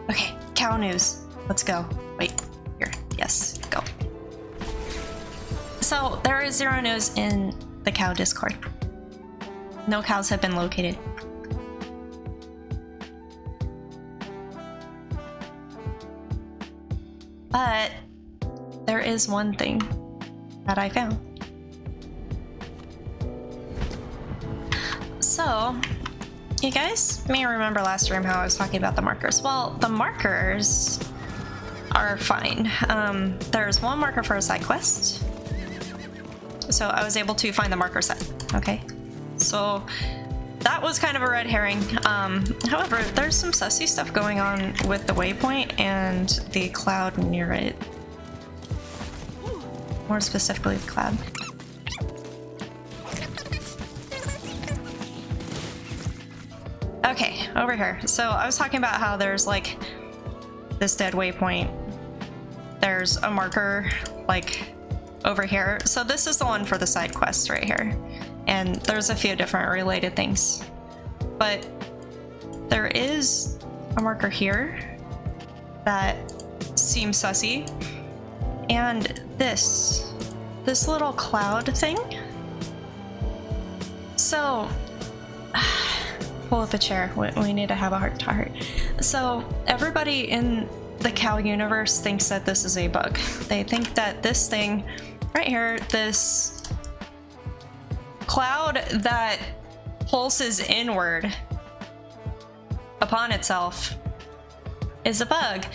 Okay, cow news. Let's go. Wait, here. Yes, go. So there is 0 news in the cow Discord. No cows have been located. But there is one thing that I found. So, you guys may remember last stream how I was talking about the markers. Well, the markers are fine. There's one marker for a side quest. So I was able to find the marker set, okay? So that was kind of a red herring. However, there's some sussy stuff going on with the waypoint and the cloud near it. More specifically, the cloud. Okay, over here. So I was talking about how there's like this dead waypoint. There's a marker like over here. So this is the one for the side quest right here. And there's a few different related things. But there is a marker here that seems sussy. And this little cloud thing. So, pull up a chair. We need to have a heart to heart. So everybody in the cow universe thinks that this is a bug. They think that this thing right here, this cloud that pulses inward upon itself, is a bug.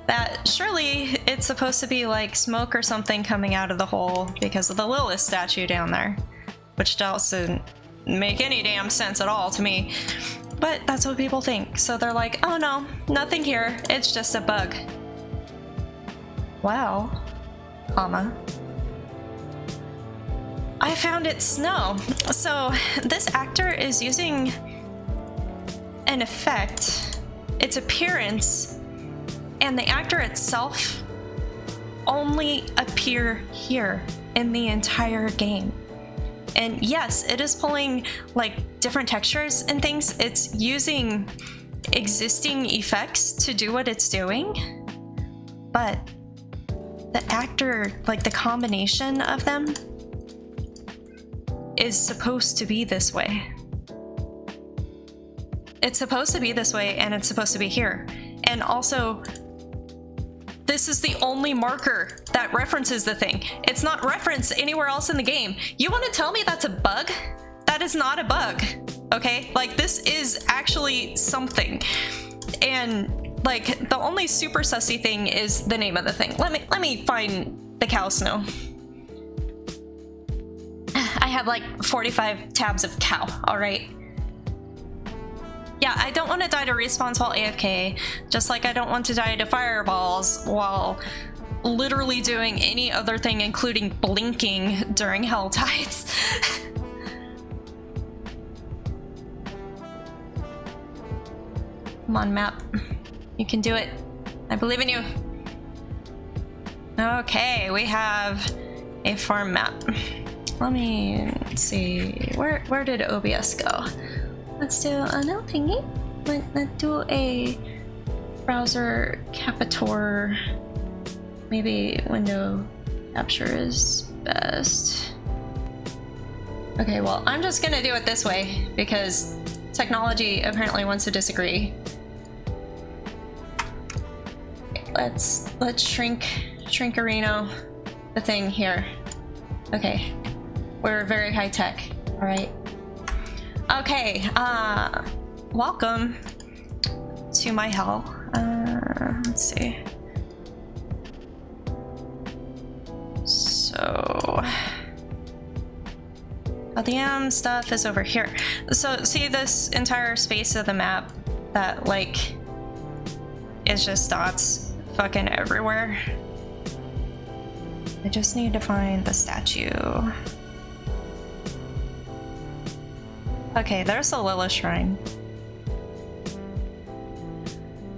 That surely it's supposed to be like smoke or something coming out of the hole because of the Lilith statue down there, which doesn't make any damn sense at all to me. But that's what people think. So they're like, oh no, nothing here. It's just a bug. Well, comma, I found it SNO. So this actor is using an effect, its appearance, and the actor itself only appear here in the entire game. And yes, it is pulling like different textures and things. It's using existing effects to do what it's doing. But the actor, like the combination of them, is supposed to be this way. It's supposed to be this way, and it's supposed to be here. And also, this is the only marker that references the thing. It's not referenced anywhere else in the game. You want to tell me that's a bug? That is not a bug, okay? Like, this is actually something. And like, the only super sussy thing is the name of the thing. Let me find the cow SNO. I have like 45 tabs of cow, all right? Yeah, I don't want to die to respawns while AFK, just like I don't want to die to fireballs while literally doing any other thing, including blinking during Hell Tides. Come on, map. You can do it. I believe in you. Okay, we have a farm map. Let me see. Where did OBS go? Let's do a no thingy. Let's do a browser capture. Maybe window capture is best. Okay, well, I'm just gonna do it this way because technology apparently wants to disagree. Let's shrink-areno the thing here. Okay, we're very high tech. All right. Okay, welcome to my hell. Let's see. So, LDM stuff is over here. So, see this entire space of the map that, like, is just dots fucking everywhere? I just need to find the statue. Okay, there's a Lilith shrine.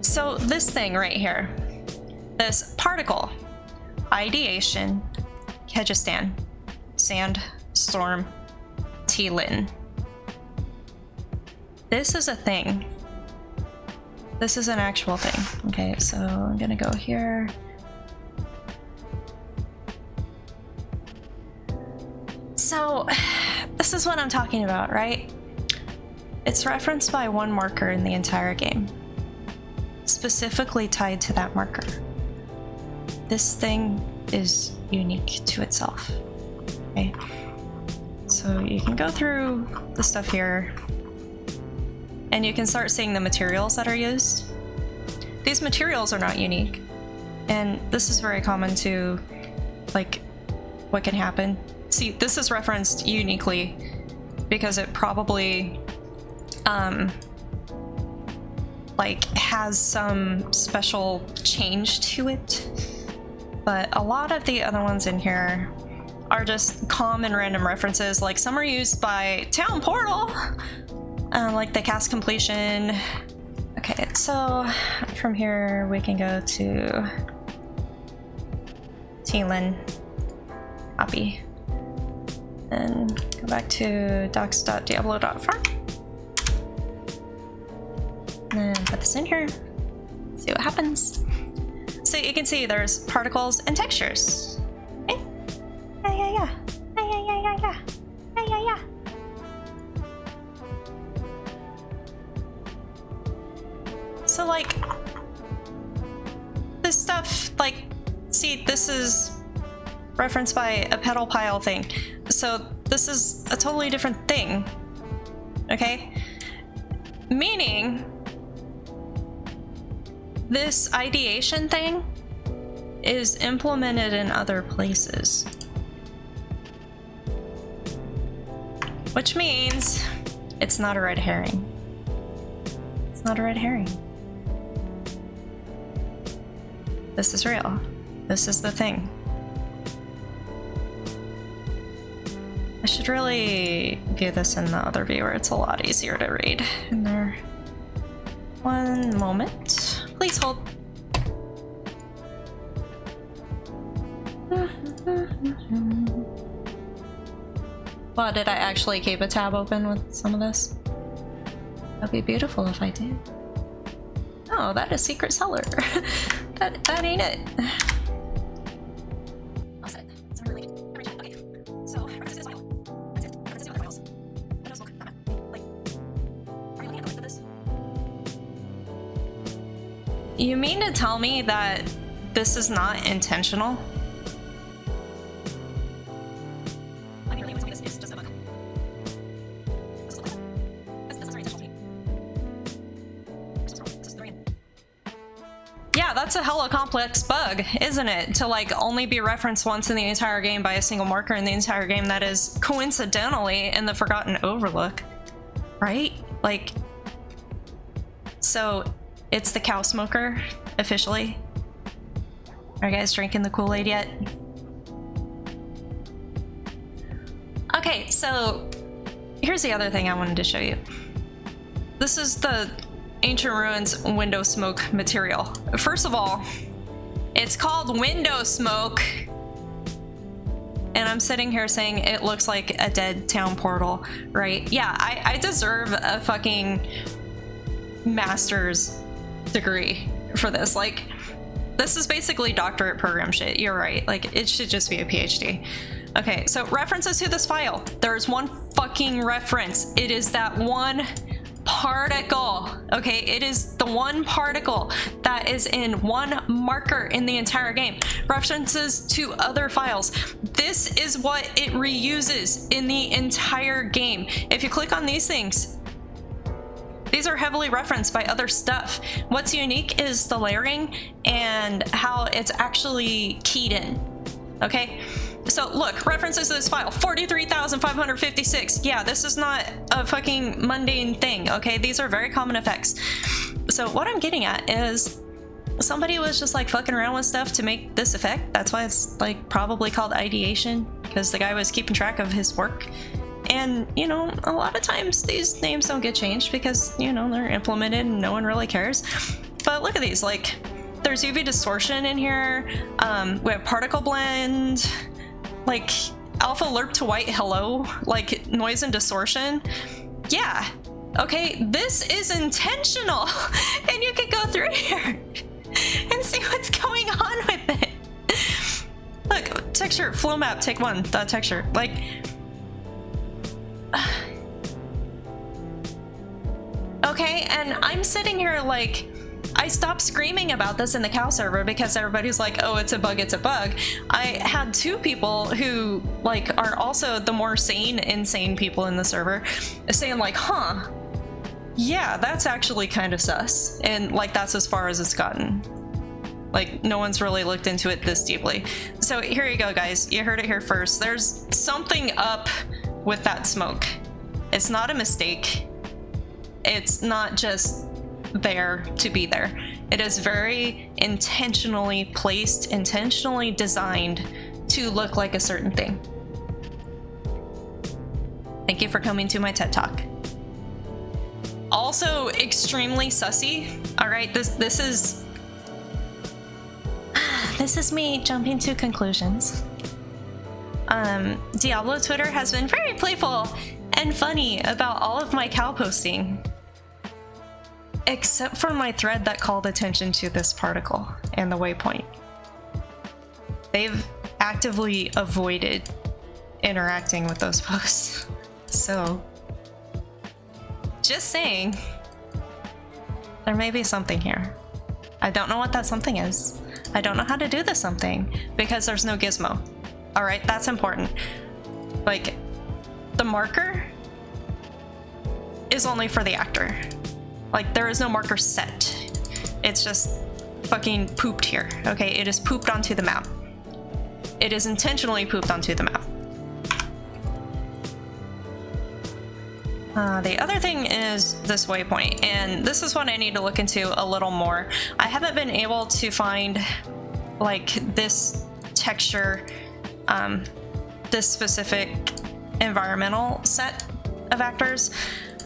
So this thing right here, this particle, ideation, Kyrgyzstan, sand, storm, T-Lin. This is a thing This is an actual thing. Okay, so I'm gonna go here. So this is what I'm talking about, right? It's referenced by one marker in the entire game, specifically tied to that marker. This thing is unique to itself. Okay, so you can go through the stuff here and you can start seeing the materials that are used. These materials are not unique, and this is very common to like what can happen. See, this is referenced uniquely because it probably like has some special change to it, but a lot of the other ones in here are just common random references. Like some are used by Town Portal, like the cast completion. Okay, so from here we can go to Teelin, copy, and go back to docs.diablo.farm. And then put this in here, see what happens. So you can see there's particles and textures. Okay. Yeah. So like this stuff, like, see, this is referenced by a petal pile thing. So this is a totally different thing. Okay? Meaning this ideation thing is implemented in other places. Which means it's not a red herring. It's not a red herring. This is real. This is the thing. I should really view this in the other viewer. It's a lot easier to read in there. One moment. Please hold. Well, did I actually keep a tab open with some of this? That'd be beautiful if I did. Oh, that is Secret Cellar. that ain't it. You mean to tell me that this is not intentional? Yeah, that's a hella complex bug, isn't it? To like only be referenced once in the entire game by a single marker in the entire game that is coincidentally in the Forgotten Overlook, right? Like, so it's the cow smoker, officially. Are you guys drinking the Kool-Aid yet? Okay, so here's the other thing I wanted to show you. This is the Ancient Ruins window smoke material. First of all, it's called window smoke. And I'm sitting here saying it looks like a dead town portal, right? Yeah, I deserve a fucking master's degree for this. Like, this is basically doctorate program shit. You're right. Like, it should just be a PhD. Okay, so references to this file. There's one fucking reference. It is that one particle. Okay, it is the one particle that is in one marker in the entire game. References to other files. This is what it reuses in the entire game. If you click on these things, these are heavily referenced by other stuff. What's unique is the layering and how it's actually keyed in. Okay, so look, references to this file, 43,556. Yeah, this is not a fucking mundane thing, okay? These are very common effects. So what I'm getting at is somebody was just like fucking around with stuff to make this effect. That's why it's like probably called ideation, because the guy was keeping track of his work. And, you know, a lot of times these names don't get changed because, you know, they're implemented and no one really cares. But look at these, like, there's UV distortion in here. We have particle blend, like alpha lerp to white hello, like noise and distortion. Yeah, Okay, this is intentional, and you can go through here and see what's going on with it. Look, texture, flow map, take one, the texture, like... Okay, and I'm sitting here like, I stopped screaming about this in the cow server because everybody's like, oh, it's a bug, it's a bug. I had two people who like are also the more sane, insane people in the server saying like, huh, yeah, that's actually kind of sus. And like, that's as far as it's gotten. Like, no one's really looked into it this deeply. So here you go, guys. You heard it here first. There's something up with that smoke. It's not a mistake. It's not just there to be there. It is very intentionally placed, intentionally designed to look like a certain thing. Thank you for coming to my TED Talk. Also extremely sussy. All right, this is me jumping to conclusions. Diablo Twitter has been very playful and funny about all of my cow posting, except for my thread that called attention to this particle and the waypoint. They've actively avoided interacting with those posts. So, just saying, there may be something here. I don't know what that something is. I don't know how to do this something because there's no gizmo. All right, that's important. Like, the marker is only for the actor. Like, there is no marker set. It's just fucking pooped here, okay? It is pooped onto the map. It is intentionally pooped onto the map. The other thing is this waypoint, and this is what I need to look into a little more. I haven't been able to find, like, this texture, this specific environmental set of actors,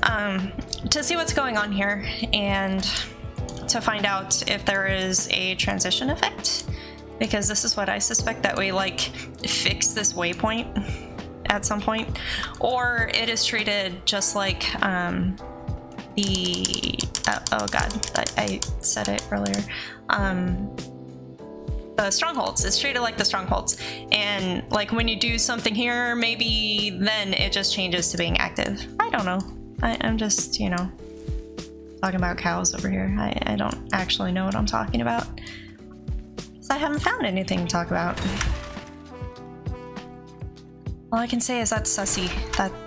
to see what's going on here and to find out if there is a transition effect, because this is what I suspect, that we like fix this waypoint at some point, or it is treated just like oh god, I said it earlier, the strongholds. It's treated like the strongholds, and like when you do something here, maybe then it just changes to being active. I don't know. I'm just, you know, talking about cows over here. I don't actually know what I'm talking about, because I haven't found anything to talk about. All I can say is that's sussy.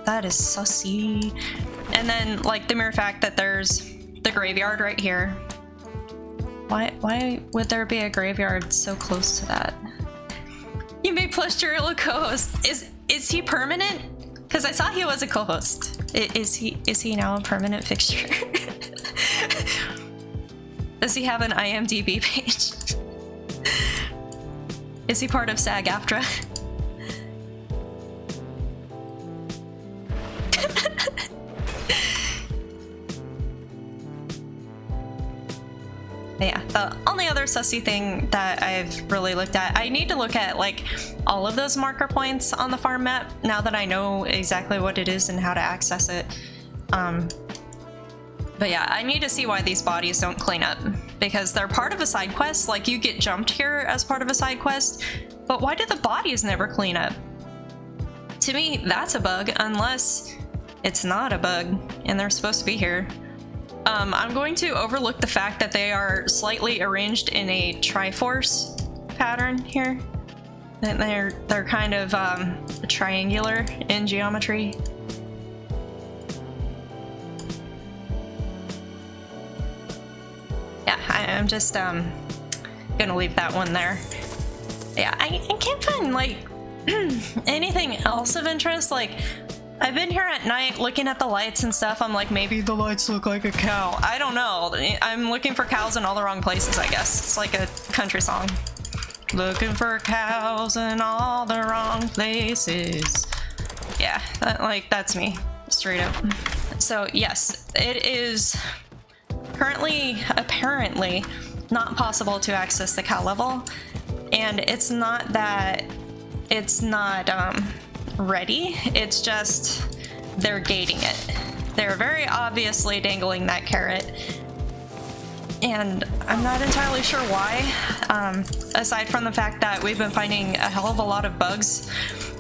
That is sussy. And then, like, the mere fact that there's the graveyard right here. Why would there be a graveyard so close to that? You may plush your co-host. Is he permanent? Because I saw he was a co-host. Is he now a permanent fixture? Does he have an IMDb page? Is he part of SAG-AFTRA? Yeah, the only other sussy thing that I've really looked at, I need to look at like all of those marker points on the farm map now that I know exactly what it is and how to access it. But yeah, I need to see why these bodies don't clean up, because they're part of a side quest. Like, you get jumped here as part of a side quest, but why do the bodies never clean up? To me, that's a bug, unless it's not a bug and they're supposed to be here. I'm going to overlook the fact that they are slightly arranged in a Triforce pattern here. And they're kind of triangular in geometry. Yeah, I'm just gonna leave that one there. Yeah, I can't find like anything else of interest. Like, I've been here at night looking at the lights and stuff. I'm like, maybe the lights look like a cow. I don't know. I'm looking for cows in all the wrong places, I guess. It's like a country song. Looking for cows in all the wrong places. Yeah, that's me, straight up. So yes, it is currently, apparently, not possible to access the cow level. And it's not that it's not, ready, it's just they're gating it. They're very obviously dangling that carrot. And I'm not entirely sure why, aside from the fact that we've been finding a hell of a lot of bugs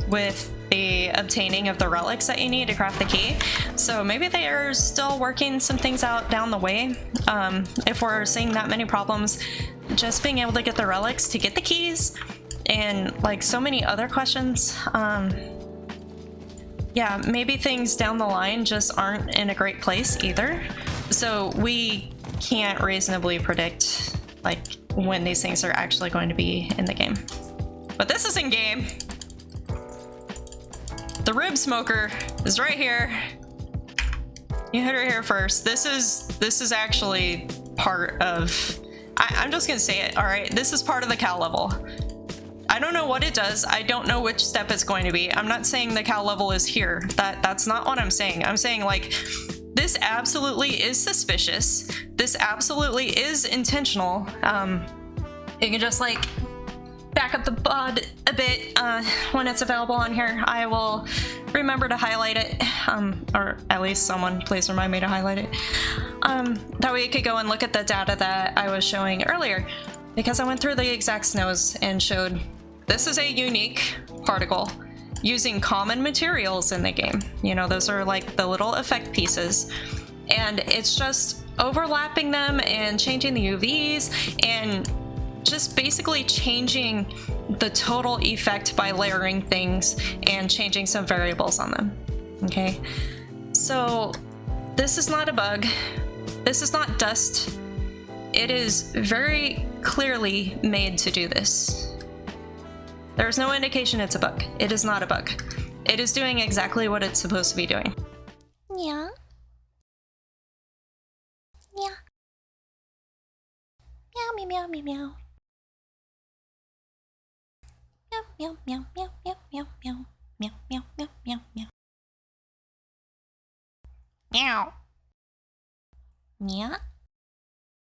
with the obtaining of the relics that you need to craft the key. So maybe they are still working some things out down the way. If we're seeing that many problems, just being able to get the relics to get the keys and like so many other questions. Yeah, maybe things down the line just aren't in a great place either. So we can't reasonably predict like when these things are actually going to be in the game. But this is in game. The rib smoker is right here. You heard her here first. This is actually part of, I'm just gonna say it, all right? This is part of the cow level. I don't know what it does. I don't know which step it's going to be. I'm not saying the cow level is here. That's not what I'm saying. I'm saying like, this absolutely is suspicious. This absolutely is intentional. You can just like back up the bod a bit when it's available on here. I will remember to highlight it, or at least someone please remind me to highlight it. That way you could go and look at the data that I was showing earlier, because I went through the exact SNOs and showed this is a unique particle using common materials in the game. You know, those are like the little effect pieces, and it's just overlapping them and changing the UVs and just basically changing the total effect by layering things and changing some variables on them. Okay, so this is not a bug. This is not dust. It is very clearly made to do this. There's no indication it's a bug. It is not a bug. It is doing exactly what it's supposed to be doing. Yeah. Yeah. Meow meow meow meow. Meow meow meow meow meow meow meow meow meow meow meow. Meow. Meow.